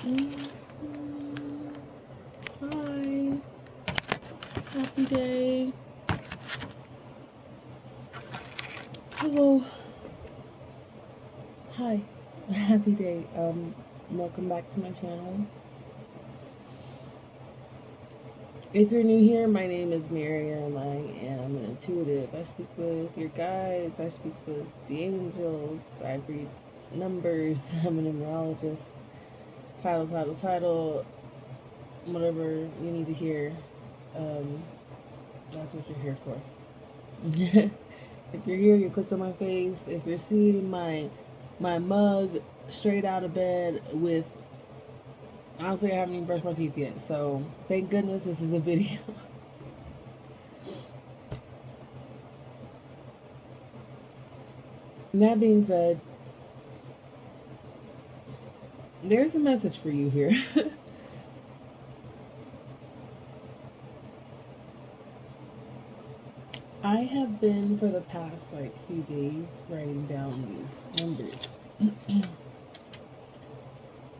Mm, Hi. Happy day. Hello. Hi. Happy day. Welcome back to my channel. If you're new here, my name is Miriam. I am an intuitive. I speak with your guides. I speak with the angels. I read numbers. I'm a numerologist. Title. Whatever you need to hear. Um, that's what you're here for. If you're here, you clicked on my face. If you're seeing my mug straight out of bed with, honestly, I haven't even brushed my teeth yet. So thank goodness this is a video. And that being said, there's a message for you here. I have been for the past like few days writing down these numbers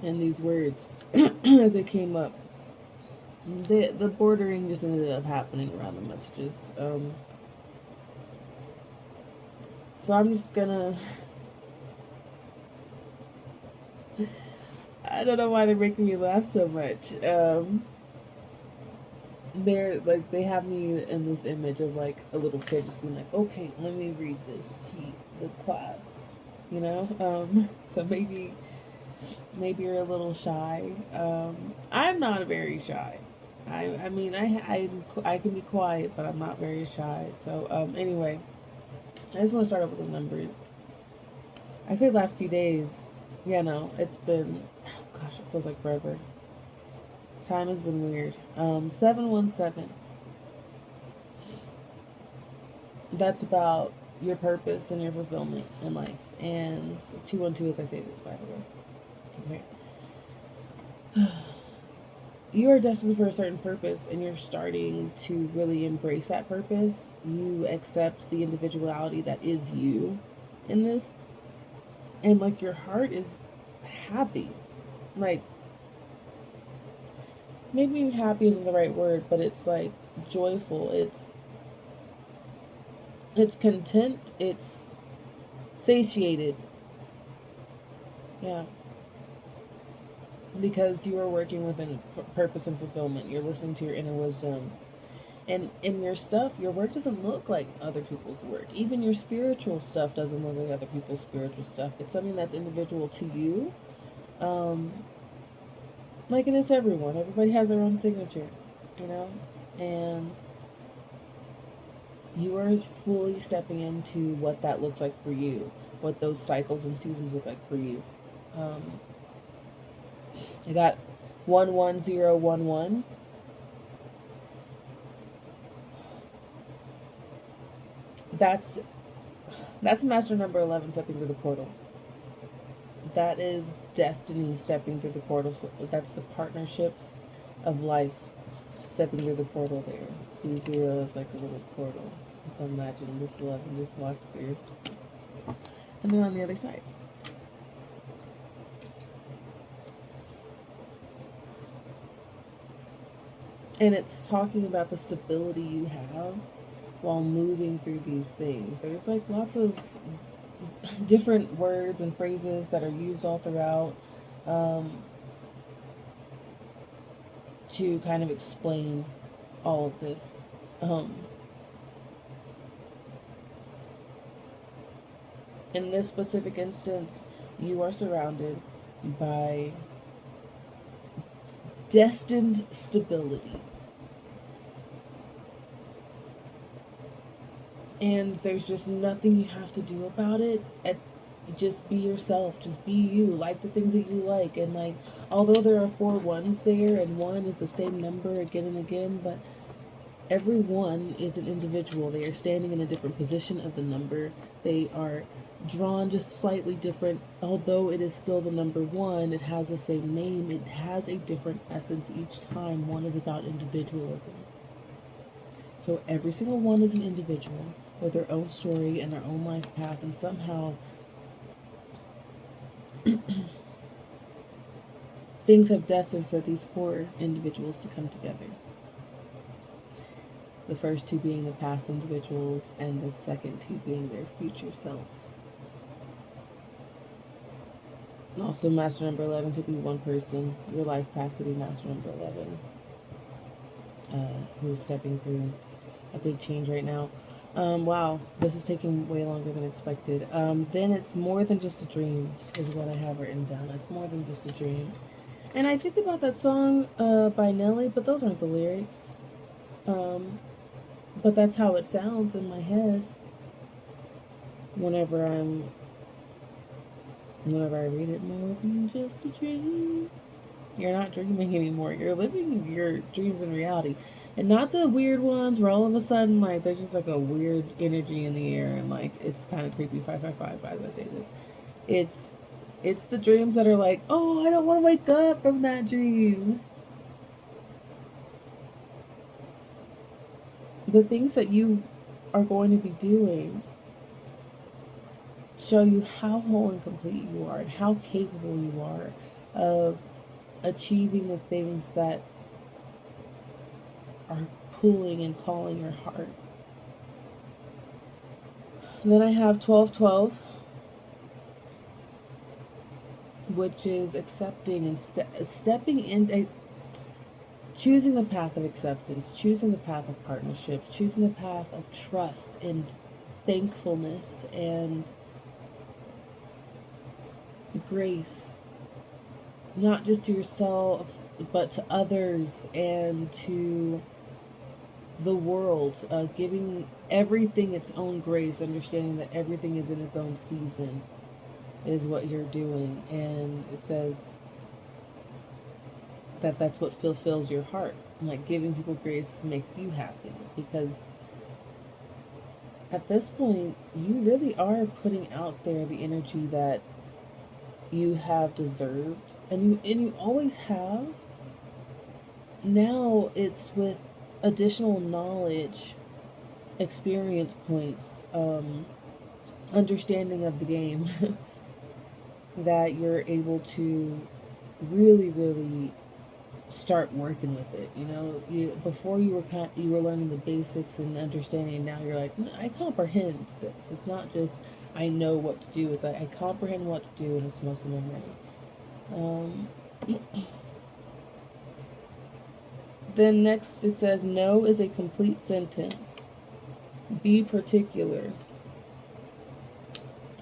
and these words as they came up. The bordering just ended up happening around the messages. So I'm just gonna. I don't know why they're making me laugh so much. They're like they have me in this image of like a little kid just being like, okay, let me read this to the class, you know. So maybe you're a little shy. I'm not very shy. I mean I can be quiet, but I'm not very shy. So anyway, I just want to start off with the numbers. I say last few days. Yeah, no, it's been, oh gosh, it feels like forever. Time has been weird. 717. That's about your purpose and your fulfillment in life. And 212, as I say this, by the way. Okay. You are destined for a certain purpose, and you're starting to really embrace that purpose. You accept the individuality that is you in this, and like your heart is happy. Like, maybe happy isn't the right word, but it's like joyful. It's content. It's satiated. Yeah, because you are working within purpose and fulfillment. You're listening to your inner wisdom. And in your stuff, your work doesn't look like other people's work. Even your spiritual stuff doesn't look like other people's spiritual stuff. It's something that's individual to you. Um, like it is everyone. Everybody has their own signature, you know? And you are fully stepping into what that looks like for you, what those cycles and seasons look like for you. Um, I got 11011. That's that's master number 11 stepping through the portal. That is destiny stepping through the portal. So that's the partnerships of life stepping through the portal there. See, zero is like a little portal. So imagine this 11 just walks through. And they're on the other side. And it's talking about the stability you have while moving through these things. There's like lots of different words and phrases that are used all throughout um, to kind of explain all of this. Um, in this specific instance, you are surrounded by destined stability. And there's just nothing you have to do about it. Just be yourself. Just be you. Like the things that you like. And like, although there are 4 ones there, and one is the same number again and again, but every one is an individual. They are standing in a different position of the number. They are drawn just slightly different. Although it is still the number one, it has the same name. It has a different essence each time. One is about individualism. So every single one is an individual with their own story and their own life path, and somehow things have destined for these four individuals to come together. The first two being the past individuals, and the second two being their future selves. Also, master number 11 could be one person. Your life path could be master number 11, who's stepping through a big change right now. Wow, this is taking way longer than expected. Then it's more than just a dream, is what I have written down. It's more than just a dream. And I think about that song by Nelly, but those aren't the lyrics. But that's how it sounds in my head whenever I read it. More than just a dream. You're not dreaming anymore. You're living your dreams in reality. And not the weird ones where all of a sudden, like, there's just like a weird energy in the air and like it's kind of creepy. 555, by the way, I say this. It's the dreams that are like, oh, I don't want to wake up from that dream. The things that you are going to be doing show you how whole and complete you are and how capable you are of achieving the things that are pulling and calling your heart. And then I have 1212, which is accepting and stepping in, choosing the path of acceptance, choosing the path of partnerships, choosing the path of trust and thankfulness and grace, not just to yourself, but to others and to the world, giving everything its own grace, understanding that everything is in its own season is what you're doing. And it says that that's what fulfills your heart. Like, giving people grace makes you happy, because at this point you really are putting out there the energy that you have deserved, and you always have. Now it's with additional knowledge, experience points, understanding of the game that you're able to really start working with it. You know, before you were learning the basics and understanding, and now you're like, I comprehend this. It's not just I know what to do. It's I comprehend what to do, and it's muscle memory. Then next it says, no is a complete sentence. Be particular.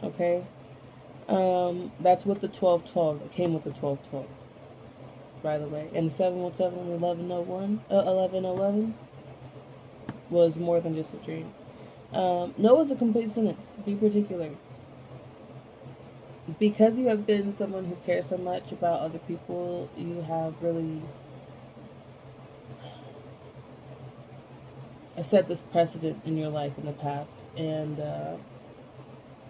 Okay? That's what the 1212, that came with the 1212, by the way. And the 717 and 1111 was more than just a dream. No is a complete sentence. Be particular. Because you have been someone who cares so much about other people, you have really set this precedent in your life in the past. And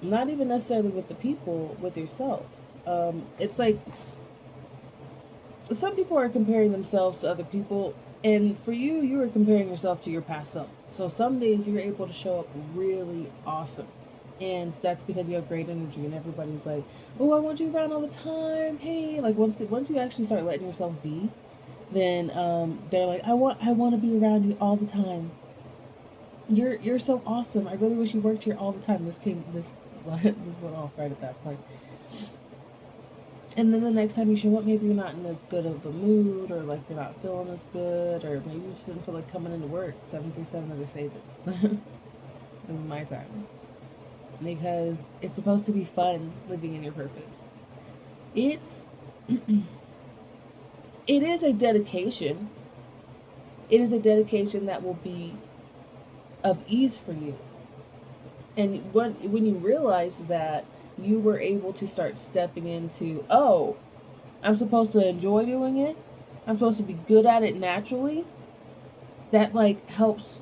not even necessarily with the people, with yourself. It's like some people are comparing themselves to other people, and for you, you are comparing yourself to your past self. So some days you're able to show up really awesome, and that's because you have great energy, and everybody's like, oh, I want you around all the time. Hey, like once you actually start letting yourself be, then they're like, I want to be around you all the time. You're so awesome. I really wish you worked here all the time. This went off right at that point. And then the next time you show up, maybe you're not in as good of a mood, or like you're not feeling as good, or maybe you just didn't feel like coming into work. 737, they say this. This is my time. Because it's supposed to be fun living in your purpose. It is a dedication. It is a dedication that will be of ease for you. And when you realize that you were able to start stepping into, oh, I'm supposed to enjoy doing it, I'm supposed to be good at it naturally, that like helps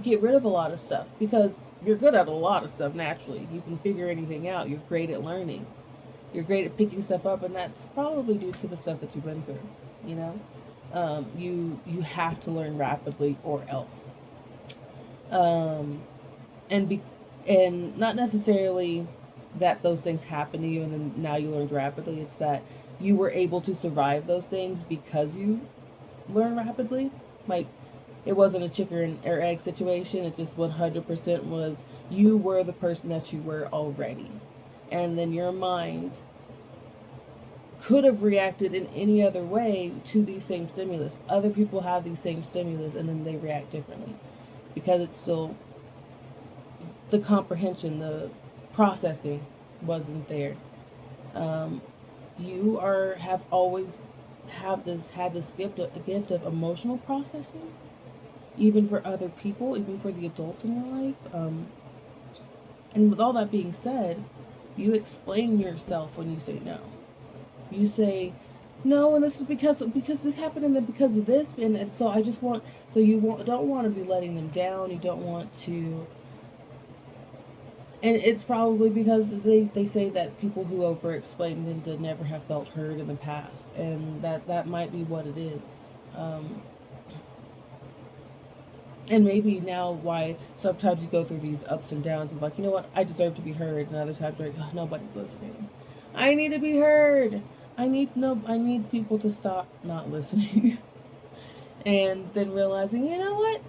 get rid of a lot of stuff, because you're good at a lot of stuff naturally. You can figure anything out. You're great at learning. You're great at picking stuff up, and that's probably due to the stuff that you've been through. You know, you have to learn rapidly or else. And not necessarily that those things happen to you and then now you learned rapidly. It's that you were able to survive those things because you learn rapidly. Like, it wasn't a chicken or egg situation. It just 100% was you were the person that you were already. And then your mind could have reacted in any other way to these same stimulus. Other people have these same stimulus and then they react differently because it's still the comprehension, the processing wasn't there. Um, you have always had this gift of emotional processing, even for other people, even for the adults in your life. And with all that being said, you explain yourself when you say no. You say no, and this is because this happened, and then because of this, and so I just want so you don't want to be letting them down. You don't want to. And it's probably because they say that people who over explain tend to never have felt heard in the past. And that might be what it is. Um, and maybe now why sometimes you go through these ups and downs of like, you know what, I deserve to be heard. And other times you're like, oh, nobody's listening. I need to be heard. I need people to stop not listening. And then realizing, you know what?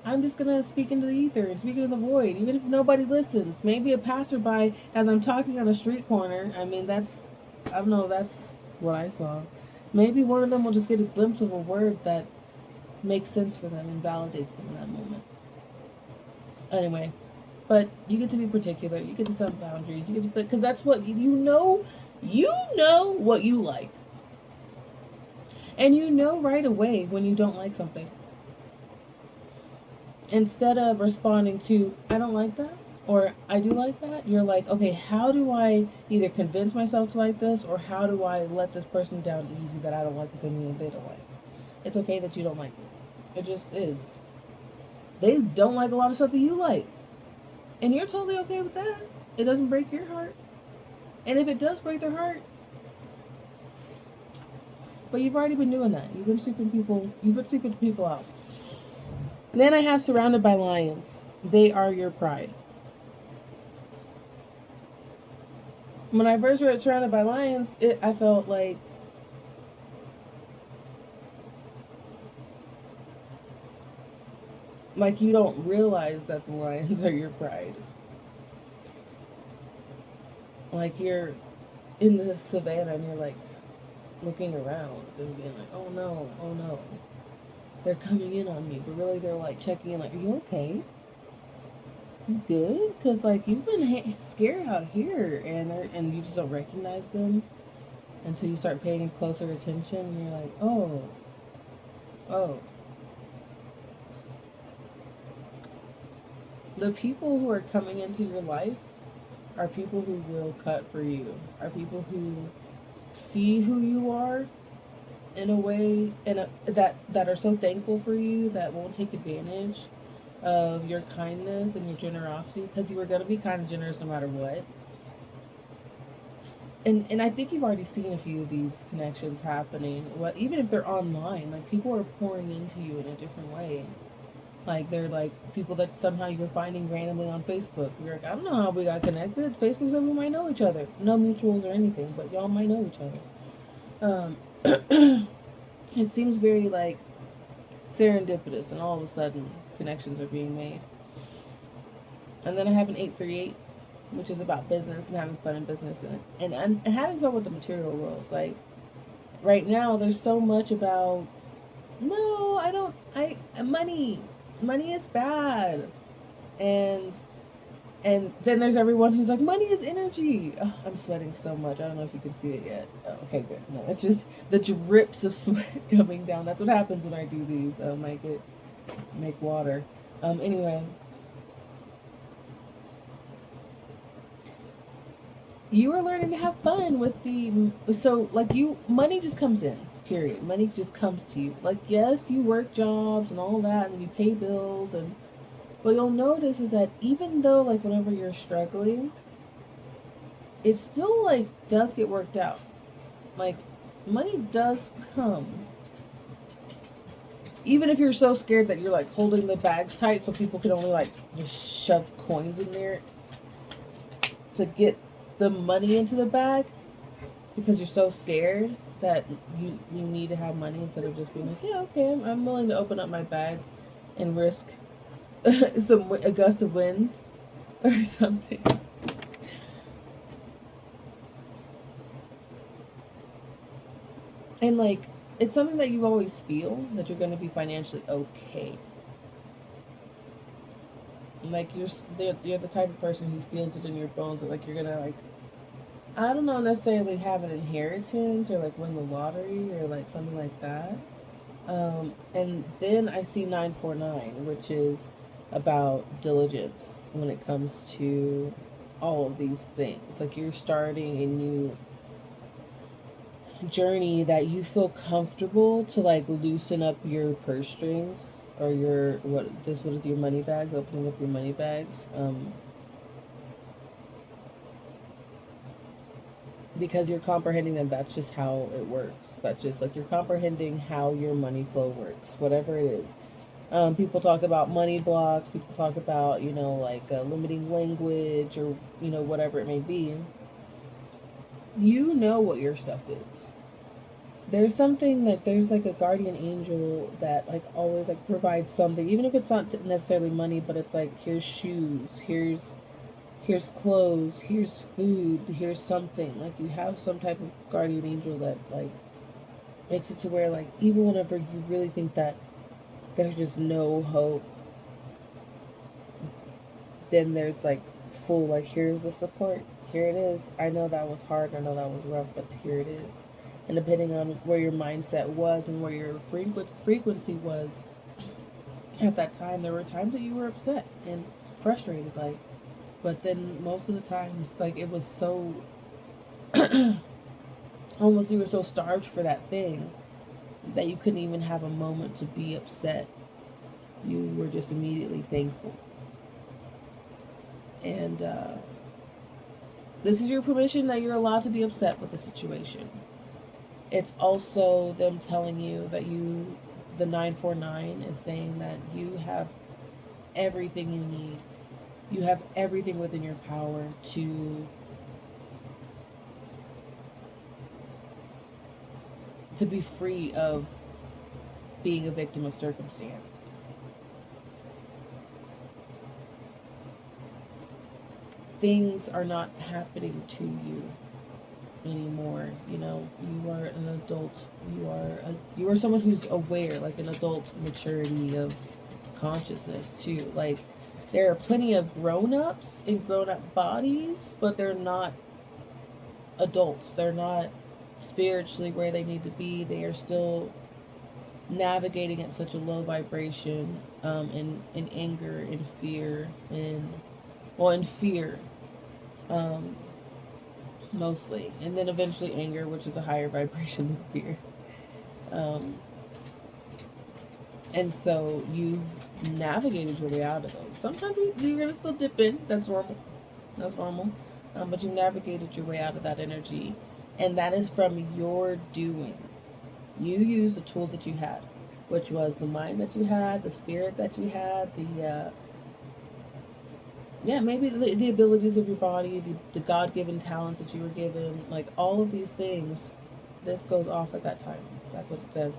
I'm just gonna speak into the ether and speak into the void, even if nobody listens. Maybe a passerby, as I'm talking on a street corner. I mean, I don't know. That's what I saw. Maybe one of them will just get a glimpse of a word that makes sense for them and validates them in that moment. Anyway, but you get to be particular. You get to set boundaries. You get to, because that's what you know. You know what you like, and you know right away when you don't like something. Instead of responding to I don't like that or I do like that, you're like, okay, how do I either convince myself to like this, or how do I let this person down easy that I don't like the same thing they don't like? It's okay that you don't like it. It just is. They don't like a lot of stuff that you like, and you're totally okay with that. It doesn't break your heart. And if it does break their heart, but you've already been doing that. You've been sleeping people out. And then I have surrounded by lions. They are your pride. When I first read Surrounded by Lions, I felt like you don't realize that the lions are your pride. Like you're in the savannah and you're like looking around and being like, oh no, they're coming in on me. But really they're like checking in like, are you okay? You good? Because like you've been scared out here, and you just don't recognize them until you start paying closer attention and you're like, oh. The people who are coming into your life are people who will cut for you, are people who see who you are in a way that are so thankful for you that won't take advantage of your kindness and your generosity, because you were going to be kind and generous no matter what. And I think you've already seen a few of these connections happening. What, even if they're online, like people are pouring into you in a different way. Like they're like people that somehow you're finding randomly on Facebook. You're like, I don't know how we got connected. Facebook said we might know each other. No mutuals or anything, but y'all might know each other. It seems very like serendipitous, and all of a sudden connections are being made. And then I have an 838, which is about business and having fun in business and having fun with the material world. Like right now, there's so much about no, I don't. Money is bad, and then there's everyone who's like, money is energy. Oh, I'm sweating so much. I don't know if you can see it yet. Oh, okay, good. No, it's just the drips of sweat coming down. That's what happens when I do these. Make water. Anyway, you are learning to have fun with money just comes in. Period. Money just comes to you. Like, yes, you work jobs and all that, and you pay bills, and what you'll notice is that even though like whenever you're struggling, it still like does get worked out. Like money does come. Even if you're so scared that you're like holding the bags tight so people can only like just shove coins in there. to get the money into the bag because you're so scared that you need to have money instead of just being like, yeah, okay, I'm willing to open up my bag and risk a gust of wind or something. And like, it's something that you always feel that you're going to be financially okay. Like you're the type of person who feels it in your bones that like you're gonna like, I don't know, necessarily have an inheritance or like win the lottery or like something like that. And then I see 949, which is about diligence when it comes to all of these things. Like you're starting a new journey that you feel comfortable to like loosen up your purse strings or your what is your money bags, opening up your money bags. Because you're comprehending that that's just how it works. That's just like you're comprehending how your money flow works, whatever it is. People talk about money blocks. People talk about, like limiting language or, whatever it may be. You know what your stuff is. There's something like, there's like a guardian angel that like always like provides something, even if it's not necessarily money, but it's like, here's shoes, here's clothes, here's food, here's something. Like you have some type of guardian angel that like makes it to where like even whenever you really think that there's just no hope, then there's like full like, here's the support. Here it is. I know that was hard. I know that was rough, but here it is. And depending on where your mindset was and where your frequency was at that time, there were times that you were upset and frustrated, like. But then most of the times, like it was so almost you were so starved for that thing that you couldn't even have a moment to be upset. You were just immediately thankful. And this is your permission that you're allowed to be upset with the situation. It's also them telling you that the 949 is saying that you have everything you need. You have everything within your power to be free of being a victim of circumstance. Things are not happening to you anymore. You are an adult. You are someone who's aware, like an adult maturity of consciousness too. Like there are plenty of grown-ups in grown-up bodies, but they're not adults. They're not spiritually where they need to be. They are still navigating at such a low vibration, in anger, in fear, in fear, um, mostly, and then eventually anger, which is a higher vibration than fear. Um, and so you've navigated your way out of those. Sometimes you're gonna still dip in. That's normal. That's normal. But you navigated your way out of that energy, and that is from your doing. You used the tools that you had, which was the mind that you had, the spirit that you had, maybe the abilities of your body, the God-given talents that you were given, like all of these things. This goes off at that time. That's what it says.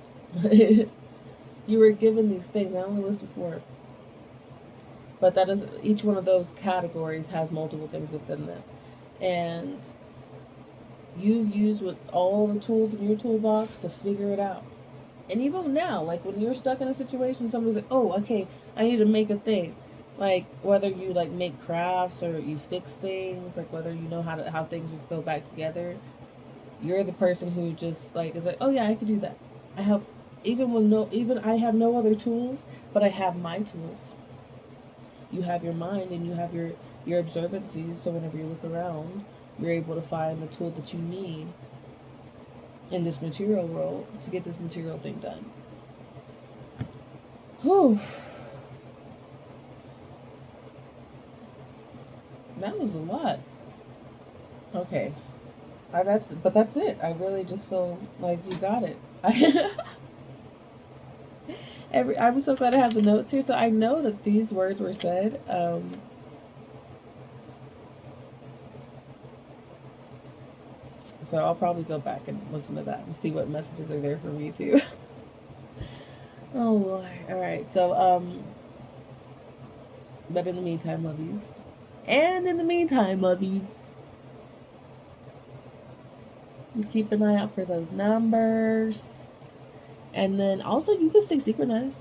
You were given these things. I only listed 4, but that is, each one of those categories has multiple things within them, and you've used with all the tools in your toolbox to figure it out. And even now, like when you're stuck in a situation, somebody's like, oh, okay, I need to make a thing. Like whether you like make crafts or you fix things, like whether you know how things just go back together, you're the person who just like is like, oh yeah, I could do that. I have, even I have no other tools, but I have my tools. You have your mind and you have your observancies, so whenever you look around, you're able to find the tool that you need in this material world to get this material thing done. Whew. That was a lot. Okay. That's it. I really just feel like you got it. I'm so glad I have the notes here, so I know that these words were said. So I'll probably go back and listen to that and see what messages are there for me too. Oh Lord. Alright, so but in the meantime, lovies. And in the meantime, lovies, you keep an eye out for those numbers. And then also you can stay synchronized.